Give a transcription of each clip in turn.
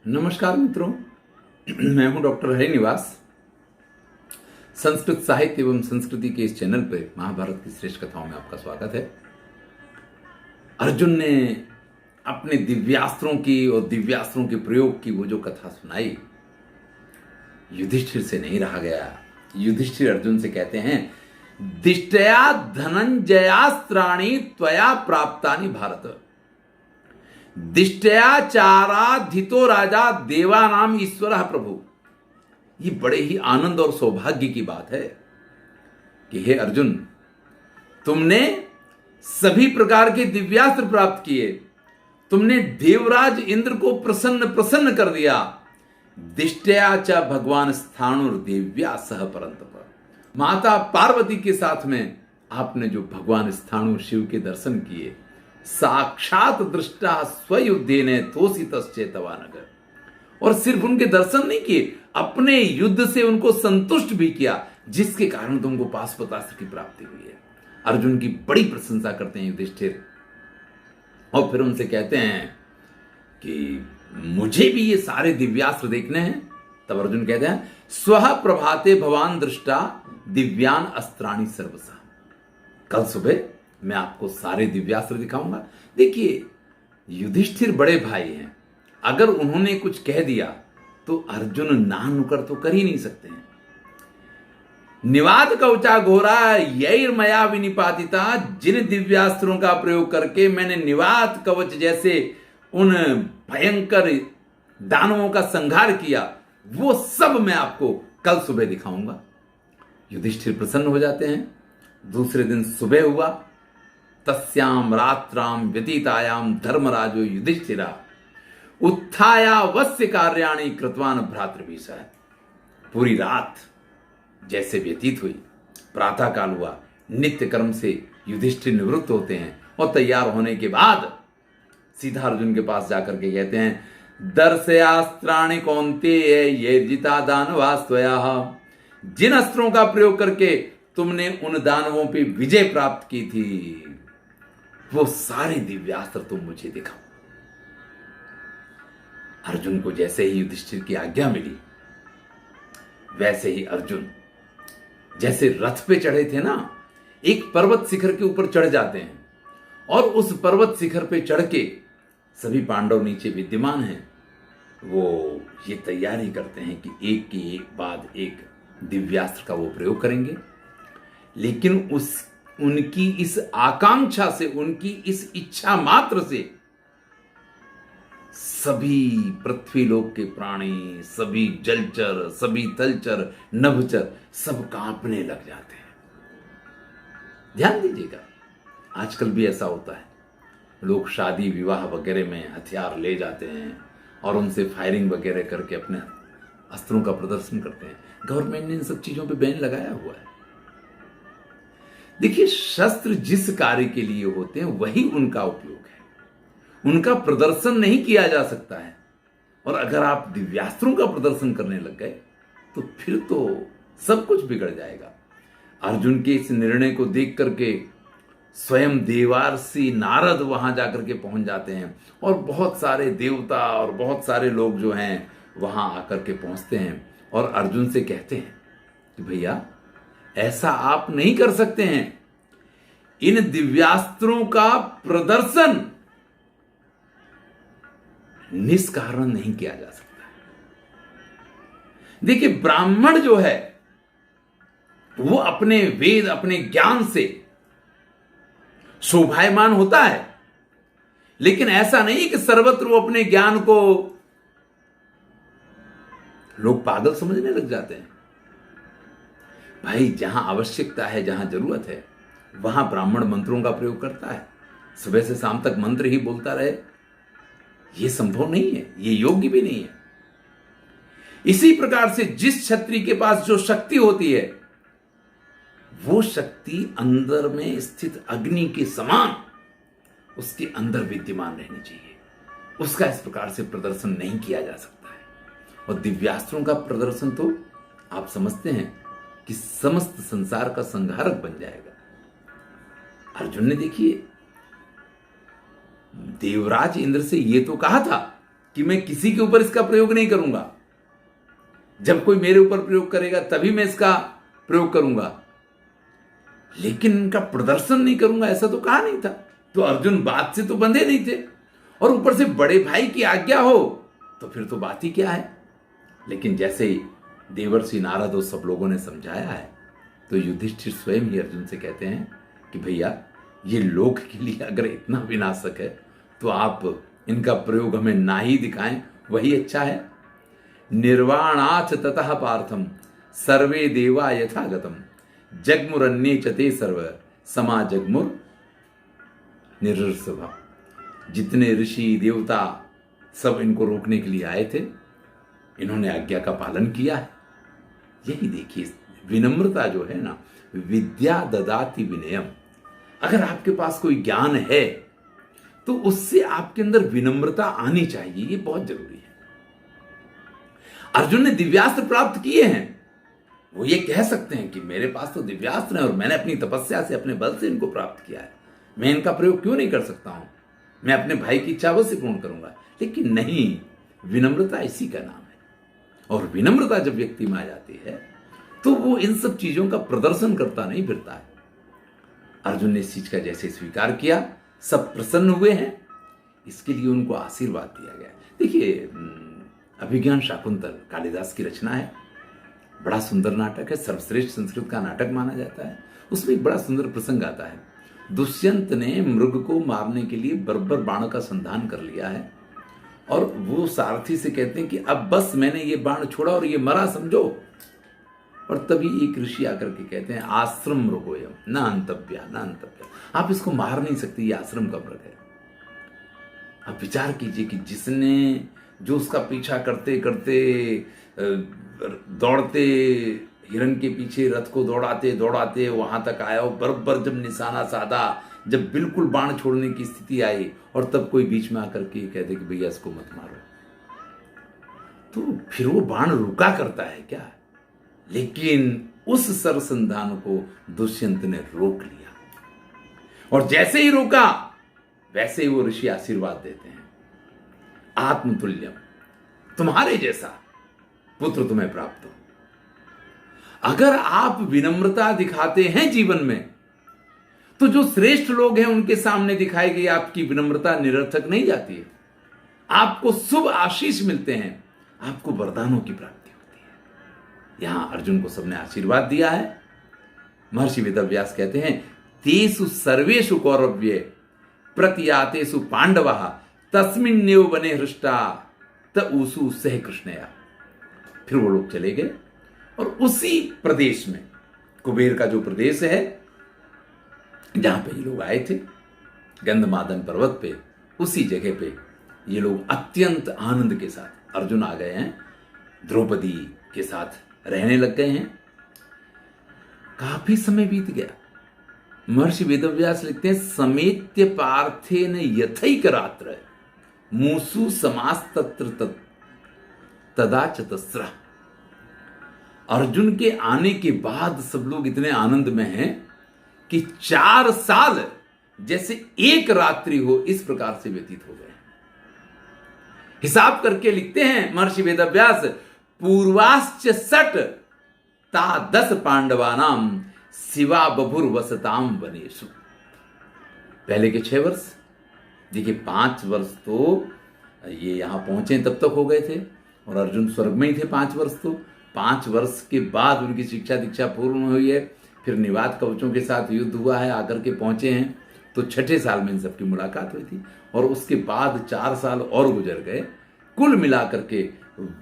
नमस्कार मित्रों, मैं हूं डॉक्टर हरिनिवास। संस्कृत साहित्य एवं संस्कृति के इस चैनल पर महाभारत की श्रेष्ठ कथाओं में आपका स्वागत है। अर्जुन ने अपने दिव्यास्त्रों की और दिव्यास्त्रों के प्रयोग की वो जो कथा सुनाई, युधिष्ठिर से नहीं रहा गया। युधिष्ठिर अर्जुन से कहते हैं, दिष्टया धनंजयास्त्राणि त्वया प्राप्तानि भारत, दिष्टयाचाराधितो राजा देवानाम ईश्वर प्रभु। ये बड़े ही आनंद और सौभाग्य की बात है कि हे अर्जुन, तुमने सभी प्रकार के दिव्यास्त्र प्राप्त किए, तुमने देवराज इंद्र को प्रसन्न कर दिया। दिष्टया च भगवान स्थाणुर्देव्या सह परंतप, माता पार्वती के साथ में आपने जो भगवान स्थाणु शिव के दर्शन किए, साक्षात दृष्टा स्वयुद्धेन तोषितश्चेतवानगर। और सिर्फ उनके दर्शन नहीं किए, अपने युद्ध से उनको संतुष्ट भी किया, जिसके कारण तुमको पाशुपतास्त्र की प्राप्ति हुई है। अर्जुन की बड़ी प्रशंसा करते हैं युधिष्ठिर, और फिर उनसे कहते हैं कि मुझे भी ये सारे दिव्यास्त्र देखने हैं। तब अर्जुन कहते हैं, स्वः प्रभाते भवान दृष्टा दिव्यान अस्त्राणि सर्वसा। कल सुबह मैं आपको सारे दिव्यास्त्र दिखाऊंगा। देखिए, युधिष्ठिर बड़े भाई हैं, अगर उन्होंने कुछ कह दिया तो अर्जुन ना नुकर तो कर ही नहीं सकते हैं। निवात कवचा घोरा यैर्मया विनिपातिता, जिन दिव्यास्त्रों का प्रयोग करके मैंने निवात कवच जैसे उन भयंकर दानवों का संहार किया, वो सब मैं आपको कल सुबह दिखाऊंगा। युधिष्ठिर प्रसन्न हो जाते हैं। दूसरे दिन सुबह हुआ, तस्याम रात्राम व्यतीतायाम धर्मराजो युधिष्ठिरा उत्थायावस्य कार्याणि कृतवान भ्रातृभिः। पूरी रात जैसे व्यतीत हुई, प्रातः काल हुआ, नित्य कर्म से युधिष्ठिर निवृत्त होते हैं और तैयार होने के बाद सीधा अर्जुन के पास जाकर के कहते हैं, दर्शयास्त्राणि कौन्तेय यैर्जिता दानवास्त्वया। जिन अस्त्रों का प्रयोग करके तुमने उन दानवों पे विजय प्राप्त की थी, वो सारे दिव्यास्त्र तुम मुझे दिखाओ। अर्जुन को जैसे ही युधिष्ठिर की आज्ञा मिली, वैसे ही अर्जुन जैसे रथ पे चढ़े थे ना, एक पर्वत शिखर के ऊपर चढ़ जाते हैं, और उस पर्वत शिखर पे चढ़ के सभी पांडव नीचे विद्यमान हैं। वो ये तैयारी करते हैं कि एक के एक बाद एक दिव्यास्त्र का वो प्रयोग करेंगे, लेकिन उनकी इस आकांक्षा से, उनकी इस इच्छा मात्र से सभी पृथ्वीलोक के प्राणी, सभी जलचर, सभी तलचर, नभचर सब कांपने लग जाते हैं। ध्यान दीजिएगा, आजकल भी ऐसा होता है, लोग शादी विवाह वगैरह में हथियार ले जाते हैं और उनसे फायरिंग वगैरह करके अपने अस्त्रों का प्रदर्शन करते हैं। गवर्नमेंट ने इन सब चीजों पे बैन लगाया हुआ है। देखिए, शस्त्र जिस कार्य के लिए होते हैं वही उनका उपयोग है, उनका प्रदर्शन नहीं किया जा सकता है। और अगर आप दिव्यास्त्रों का प्रदर्शन करने लग गए तो फिर तो सब कुछ बिगड़ जाएगा। अर्जुन के इस निर्णय को देख करके स्वयं देवार्षि नारद वहां जाकर के पहुंच जाते हैं, और बहुत सारे देवता और बहुत सारे लोग जो हैं वहां आकर के पहुंचते हैं और अर्जुन से कहते हैं कि भैया, ऐसा आप नहीं कर सकते हैं। इन दिव्यास्त्रों का प्रदर्शन निष्कारण नहीं किया जा सकता। देखिए, ब्राह्मण जो है वो अपने वेद, अपने ज्ञान से शोभायमान होता है, लेकिन ऐसा नहीं कि सर्वत्र वो अपने ज्ञान को लोग पागल समझने लग जाते हैं। भाई, जहां आवश्यकता है, जहां जरूरत है, वहां ब्राह्मण मंत्रों का प्रयोग करता है। सुबह से शाम तक मंत्र ही बोलता रहे, यह संभव नहीं है, यह योग्य भी नहीं है। इसी प्रकार से जिस क्षत्रिय के पास जो शक्ति होती है, वो शक्ति अंदर में स्थित अग्नि के समान उसके अंदर विद्यमान रहनी चाहिए। उसका इस प्रकार से प्रदर्शन नहीं किया जा सकता है। और दिव्यास्त्रों का प्रदर्शन तो आप समझते हैं कि समस्त संसार का संहारक बन जाएगा। अर्जुन ने देखिए देवराज इंद्र से ये तो कहा था कि मैं किसी के ऊपर इसका प्रयोग नहीं करूंगा, जब कोई मेरे ऊपर प्रयोग करेगा तभी मैं इसका प्रयोग करूंगा, लेकिन इनका प्रदर्शन नहीं करूंगा, ऐसा तो कहा नहीं था। तो अर्जुन बात से तो बंधे नहीं थे, और ऊपर से बड़े भाई की आज्ञा हो तो फिर तो बात ही क्या है। लेकिन जैसे ही देवर्षि नारद और सब लोगों ने समझाया है, तो युधिष्ठिर स्वयं ही अर्जुन से कहते हैं कि भैया, ये लोक के लिए अगर इतना विनाशक है तो आप इनका प्रयोग हमें ना ही दिखाएं, वही अच्छा है। निर्वाणाथ ततः पार्थम सर्वे देवा यथागतम जगमुरन्ये चते सर्व समा जगमुर निरसभा। जितने ऋषि देवता सब इनको रोकने के लिए आए थे, इन्होंने आज्ञा का पालन किया है। यही देखिए, विनम्रता जो है ना, विद्या ददाति विनयम। अगर आपके पास कोई ज्ञान है तो उससे आपके अंदर विनम्रता आनी चाहिए, ये बहुत जरूरी है। अर्जुन ने दिव्यास्त्र प्राप्त किए हैं, वो ये कह सकते हैं कि मेरे पास तो दिव्यास्त्र है और मैंने अपनी तपस्या से, अपने बल से इनको प्राप्त किया है, मैं इनका प्रयोग क्यों नहीं कर सकता हूं, मैं अपने भाई की इच्छा अवश्य पूर्ण करूंगा। लेकिन नहीं, विनम्रता इसी का नाम है। और विनम्रता जब व्यक्ति में आ जाती है तो वो इन सब चीजों का प्रदर्शन करता नहीं फिरता है। अर्जुन ने इस चीज का जैसे स्वीकार किया, सब प्रसन्न हुए हैं, इसके लिए उनको आशीर्वाद दिया गया। देखिए, अभिज्ञान शाकुंतल कालिदास की रचना है, बड़ा सुंदर नाटक है, सर्वश्रेष्ठ संस्कृत का नाटक माना जाता है। उसमें एक बड़ा सुंदर प्रसंग आता है। दुष्यंत ने मृग को मारने के लिए बर्बर बाण का संधान कर लिया है, और वो सारथी से कहते हैं कि अब बस मैंने ये बाण छोड़ा और ये मरा समझो। और तभी एक ऋषि आकर के कहते हैं, आश्रम मृगोयम न अंतव्या न अंतव्या, आप इसको मार नहीं सकते, ये आश्रम का मृग है। अब विचार कीजिए कि जिसने, जो उसका पीछा करते करते दौड़ते हिरण के पीछे रथ को दौड़ाते दौड़ाते वहां तक आया, और बराबर जब निशाना साधा, जब बिल्कुल बाण छोड़ने की स्थिति आई, और तब कोई बीच में आकर के कहते कि भैया इसको मत मारो, तो फिर वो बाण रुका करता है क्या? लेकिन उस सरसंधान को दुष्यंत ने रोक लिया, और जैसे ही रोका वैसे ही वो ऋषि आशीर्वाद देते हैं, आत्मतुल्यम, तुम्हारे जैसा पुत्र तुम्हें प्राप्त हो। अगर आप विनम्रता दिखाते हैं जीवन में, तो जो श्रेष्ठ लोग हैं उनके सामने दिखाई गई आपकी विनम्रता निरर्थक नहीं जाती है, आपको शुभ आशीष मिलते हैं, आपको वरदानों की प्राप्ति होती है। यहां अर्जुन को सबने आशीर्वाद दिया है। महर्षि वेदव्यास कहते हैं, तेषु सर्वेषु कौरव्ये प्रतियातेषु पांडवः तस्मिन्नेव वने हृष्टा त ऊसु सह कृष्णया। फिर वो लोग चले गए, और उसी प्रदेश में, कुबेर का जो प्रदेश है जहां पे ये लोग आए थे, गंधमादन पर्वत पे, उसी जगह पे ये लोग अत्यंत आनंद के साथ, अर्जुन आ गए हैं, द्रौपदी के साथ रहने लग गए हैं। काफी समय बीत गया। महर्षि वेदव्यास लिखते हैं, समेत्य पार्थेन यथैक रात्र मूसु समास तत्र तदा चतस्रा। अर्जुन के आने के बाद सब लोग इतने आनंद में हैं कि 4 साल जैसे एक रात्रि हो, इस प्रकार से व्यतीत हो गए। हिसाब करके लिखते हैं महर्षि वेदव्यास, पूर्वाश्च सट ता 10 पांडवानाम शिवा बभुर वसताम वनेषु। पहले के 6 वर्ष, देखिए 5 वर्ष तो ये यहां पहुंचे तब तक हो गए थे, और अर्जुन स्वर्ग में ही थे 5 वर्ष। तो 5 वर्ष के बाद उनकी शिक्षा दीक्षा पूर्ण हुई है, फिर निवात कवचों के साथ युद्ध हुआ है, आकर के पहुंचे हैं, तो 6ठे साल में इन सबकी मुलाकात हुई थी, और उसके बाद 4 साल और गुजर गए। कुल मिलाकर के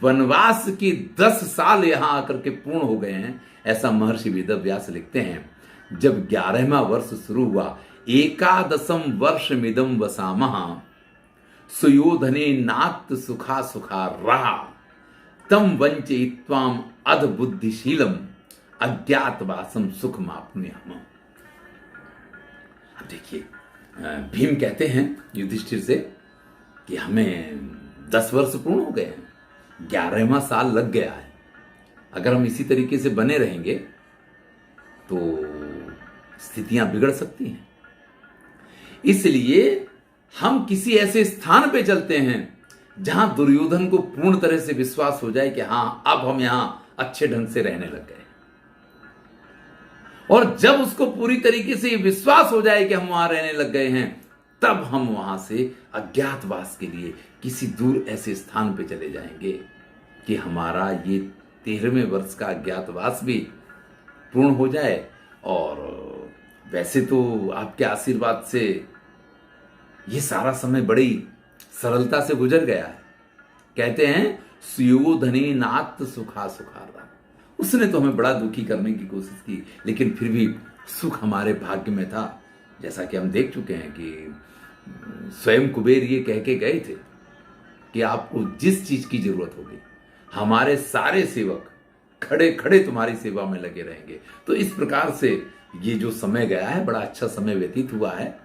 वनवास के 10 साल यहां आकर के पूर्ण हो गए हैं, ऐसा महर्षि वेदव्यास लिखते हैं। जब 11वां वर्ष शुरू हुआ, 11 वर्ष मिदम वसामः सुयोधने नात सुखा सुखा रहा तम वंचयित्वाम अध बुद्धिशीलम अज्ञातवासम सुख माप्नुयाम। अब देखिए, भीम कहते हैं युधिष्ठिर से कि हमें 10 वर्ष पूर्ण हो गए हैं, 11वां साल लग गया है, अगर हम इसी तरीके से बने रहेंगे तो स्थितियां बिगड़ सकती हैं। इसलिए हम किसी ऐसे स्थान पे चलते हैं जहां दुर्योधन को पूर्ण तरह से विश्वास हो जाए कि हां अब हम यहां अच्छे ढंग से रहने लग गए, और जब उसको पूरी तरीके से विश्वास हो जाए कि हम वहां रहने लग गए हैं, तब हम वहां से अज्ञातवास के लिए किसी दूर ऐसे स्थान पे चले जाएंगे कि हमारा ये 13वें वर्ष का अज्ञातवास भी पूर्ण हो जाए। और वैसे तो आपके आशीर्वाद से ये सारा समय बड़ी सरलता से गुजर गया है। कहते हैं सुयोधनी नात सुखा सुखारा, उसने तो हमें बड़ा दुखी करने की कोशिश की, लेकिन फिर भी सुख हमारे भाग्य में था। जैसा कि हम देख चुके हैं कि स्वयं कुबेर ये कह के गए थे कि आपको जिस चीज की जरूरत होगी, हमारे सारे सेवक खड़े खड़े तुम्हारी सेवा में लगे रहेंगे। तो इस प्रकार से ये जो समय गया है, बड़ा अच्छा समय व्यतीत हुआ है।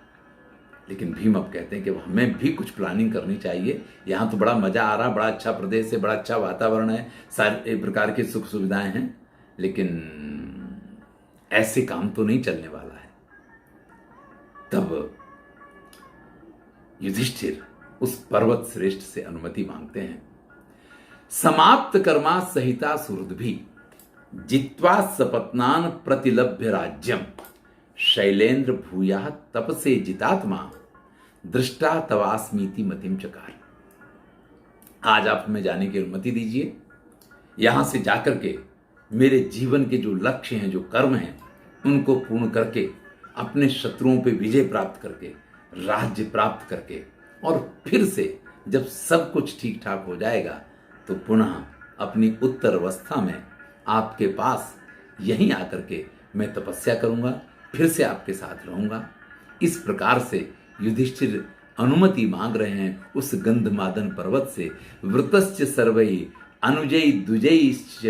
लेकिन भीम अब कहते हैं कि हमें भी कुछ प्लानिंग करनी चाहिए। यहाँ तो बड़ा मजा आ रहा, बड़ा अच्छा प्रदेश है, बड़ा अच्छा वातावरण है, सारे प्रकार की सुख सुविधाएं हैं, लेकिन ऐसे काम तो नहीं चलने वाला है। तब युधिष्ठिर उस पर्वत श्रेष्ठ से अनुमति मांगते हैं। समाप्त कर्मा सहिता सुहृद्भि जित्वा सपत्नान प्रतिलभ्य राज्यम शैलेंद्र भूया तपसे जितात्मा दृष्टा तवास्मीति मतिम चकार। आज आप हमें जाने की अनुमति दीजिए। यहां से जाकर के मेरे जीवन के जो लक्ष्य हैं, जो कर्म हैं, उनको पूर्ण करके अपने शत्रुओं पे विजय प्राप्त करके, राज्य प्राप्त करके, और फिर से जब सब कुछ ठीक ठाक हो जाएगा तो पुनः अपनी उत्तर अवस्था में आपके पास यहीं आकर के मैं तपस्या करूंगा, फिर से आपके साथ रहूंगा। इस प्रकार से युधिष्ठिर अनुमति मांग रहे हैं उस गंधमादन पर्वत से। वृतश्च सर्वैः अनुजै द्विजैश्च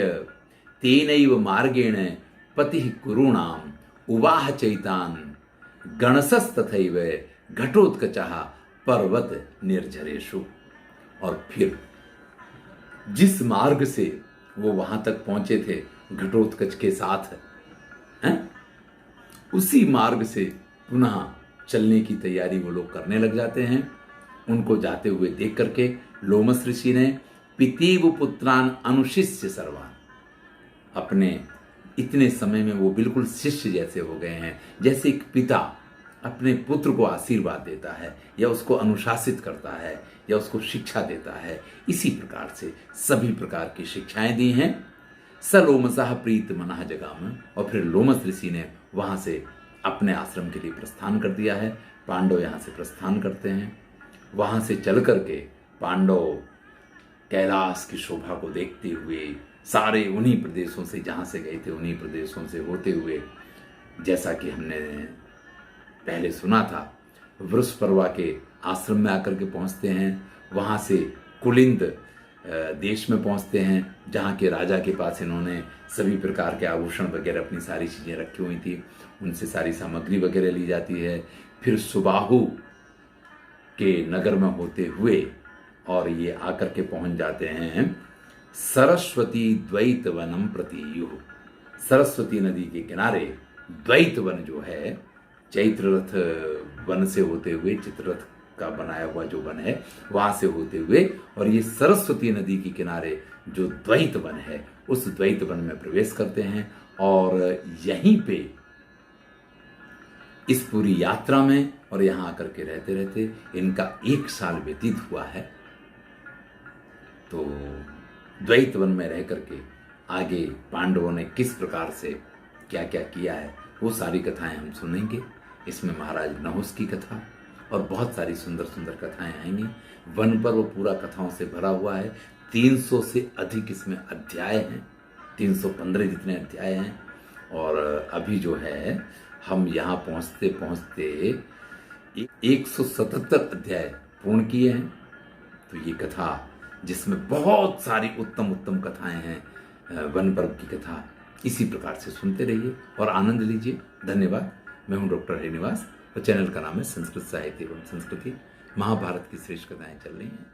तेनैव मार्गेण पतिः कुरूणाम उवाह चैतान गणसस्तथैव घटोत्कचः पर्वत निर्झरेषु। और फिर जिस मार्ग से वो वहां तक पहुंचे थे घटोत्कच के साथ, हैं, उसी मार्ग से पुनः चलने की तैयारी वो लोग करने लग जाते हैं। उनको जाते हुए देख करके लोमस ऋषि ने पितीव पुत्रान अनुशिष्य सर्वान, अपने इतने समय में वो बिल्कुल शिष्य जैसे हो गए हैं, जैसे एक पिता अपने पुत्र को आशीर्वाद देता है या उसको अनुशासित करता है या उसको शिक्षा देता है, इसी प्रकार से सभी प्रकार की शिक्षाएं दी हैं। स लोमसः प्रीत मनः जगाम, और फिर लोमस ऋषि ने वहां से अपने आश्रम के लिए प्रस्थान कर दिया है। पांडव यहां से प्रस्थान करते हैं। वहां से चल करके पांडव कैलाश की शोभा को देखते हुए सारे उन्हीं प्रदेशों से, जहां से गए थे उन्हीं प्रदेशों से होते हुए, जैसा कि हमने पहले सुना था, वृषपर्वा के आश्रम में आकर के पहुंचते हैं। वहां से कुलिंद देश में पहुंचते हैं, जहां के राजा के पास इन्होंने सभी प्रकार के आभूषण वगैरह, अपनी सारी चीजें रखी हुई थी, उनसे सारी सामग्री वगैरह ली जाती है। फिर सुबाहु के नगर में होते हुए और ये आकर के पहुंच जाते हैं सरस्वती द्वैत वनम प्रतियुः। सरस्वती नदी के किनारे द्वैत वन जो है, चैत्ररथ वन से होते हुए, चित्ररथ का बनाया हुआ जो वन है वहां से होते हुए, और ये सरस्वती नदी के किनारे जो द्वैत वन है, उस द्वैत वन में प्रवेश करते हैं। और यहीं पे इस पूरी यात्रा में और यहां आकर के रहते रहते इनका 1 साल व्यतीत हुआ है। तो द्वैत वन में रह करके आगे पांडवों ने किस प्रकार से क्या क्या किया है, वो सारी कथाएं हम सुनेंगे। इसमें महाराज नहुस की कथा और बहुत सारी सुंदर सुंदर कथाएं आएंगी। वन पर्व पूरा कथाओं से भरा हुआ है। 300 से अधिक इसमें अध्याय हैं, 315 जितने अध्याय हैं। और अभी जो है हम यहाँ पहुँचते पहुँचते 177 अध्याय पूर्ण किए हैं। तो ये कथा, जिसमें बहुत सारी उत्तम उत्तम कथाएं हैं, वन पर्व की कथा, इसी प्रकार से सुनते रहिए और आनंद लीजिए। धन्यवाद। मैं हूं डॉक्टर हरिनिवास और चैनल का नाम है संस्कृत साहित्य एवं संस्कृति। महाभारत की श्रेष्ठ कथाएं चल रही हैं।